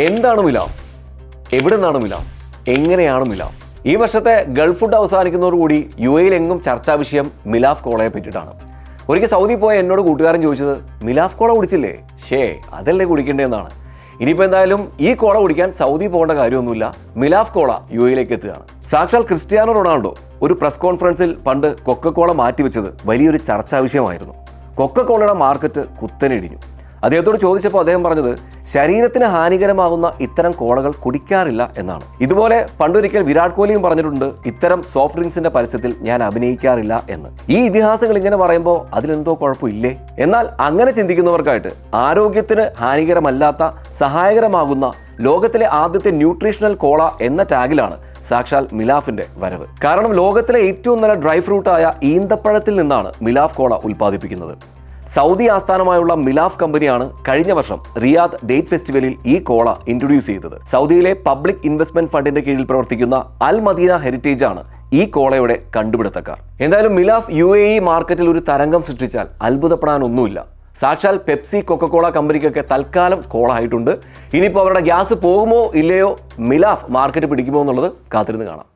എന്താണ് മിലാഫ്? എവിടെ നിന്നാണ് മിലാഫ്? എങ്ങനെയാണ് മിലാഫ്? ഈ വർഷത്തെ ഗൾഫ് ഫുഡ് അവസാനിക്കുന്നതോടുകൂടി UAE എങ്ങും ചർച്ചാ വിഷയം മിലാഫ് കോളയെ പറ്റിയിട്ടാണ്. ഒരിക്കൽ സൗദി പോയ എന്നോട് കൂട്ടുകാരൻ ചോദിച്ചത്, മിലാഫ് കോള കുടിച്ചില്ലേ? അതല്ലേ കുടിക്കേണ്ടതെന്നാണ്. ഇനിയിപ്പോൾ എന്തായാലും ഈ കോള കുടിക്കാൻ സൗദി പോകേണ്ട കാര്യമൊന്നുമില്ല. മിലാഫ് കോള UAE എത്തുകയാണ്. സാക്ഷാൽ ക്രിസ്ത്യാനോ റൊണാൾഡോ ഒരു പ്രസ് കോൺഫറൻസിൽ പണ്ട് കൊക്കക്കോള മാറ്റിവെച്ചത് വലിയൊരു ചർച്ചാ വിഷയമായിരുന്നു. കൊക്കക്കോളയുടെ മാർക്കറ്റ് കുത്തനെ ഇടിഞ്ഞു. അദ്ദേഹത്തോട് ചോദിച്ചപ്പോൾ അദ്ദേഹം പറഞ്ഞത്, ശരീരത്തിന് ഹാനികരമാകുന്ന ഇത്തരം കോളകൾ കുടിക്കാറില്ല എന്നാണ്. ഇതുപോലെ പണ്ടൊരിക്കൽ വിരാട് കോഹ്ലിയും പറഞ്ഞിട്ടുണ്ട്, ഇത്തരം സോഫ്റ്റ് ഡ്രിങ്ക്സിന്റെ പരസ്യത്തിൽ ഞാൻ അഭിനയിക്കാറില്ല എന്ന്. ഈ ഇതിഹാസങ്ങൾ ഇങ്ങനെ പറയുമ്പോൾ അതിലെന്തോ കുഴപ്പമില്ലേ? എന്നാൽ അങ്ങനെ ചിന്തിക്കുന്നവർക്കായിട്ട് ആരോഗ്യത്തിന് ഹാനികരമല്ലാത്ത സഹായകരമാകുന്ന ലോകത്തിലെ ആദ്യത്തെ ന്യൂട്രീഷണൽ കോള എന്ന ടാഗിലാണ് സാക്ഷാൽ മിലാഫിന്റെ വരവ്. കാരണം ലോകത്തിലെ ഏറ്റവും നല്ല ഡ്രൈ ഫ്രൂട്ടായ ഈന്തപ്പഴത്തിൽ നിന്നാണ് മിലാഫ് കോള ഉൽപ്പാദിപ്പിക്കുന്നത്. സൗദി ആസ്ഥാനമായുള്ള മിലാഫ് കമ്പനിയാണ് കഴിഞ്ഞ വർഷം റിയാദ് ഡേറ്റ് ഫെസ്റ്റിവലിൽ ഈ കോള ഇൻട്രൊഡ്യൂസ് ചെയ്തത്. സൗദിയിലെ പബ്ലിക് ഇൻവെസ്റ്റ്മെന്റ് ഫണ്ടിന്റെ കീഴിൽ പ്രവർത്തിക്കുന്ന അൽ മദീന ഹെറിറ്റേജ് ആണ് ഈ കോളയുടെ കണ്ടുപിടുത്തക്കാർ. എന്തായാലും മിലാഫ് UAE മാർക്കറ്റിൽ ഒരു തരംഗം സൃഷ്ടിച്ചാൽ അത്ഭുതപ്പെടാനൊന്നുമില്ല. സാക്ഷാൽ പെപ്സി, കൊക്കക്കോള കമ്പനിക്കൊക്കെ തൽക്കാലം കോള ആയിട്ടുണ്ട്. ഇനിയിപ്പോൾ അവരുടെ ഗ്യാസ് പോകുമോ ഇല്ലയോ, മിലാഫ് മാർക്കറ്റ് പിടിക്കുമോ എന്നുള്ളത് കാത്തിരുന്ന് കാണാം.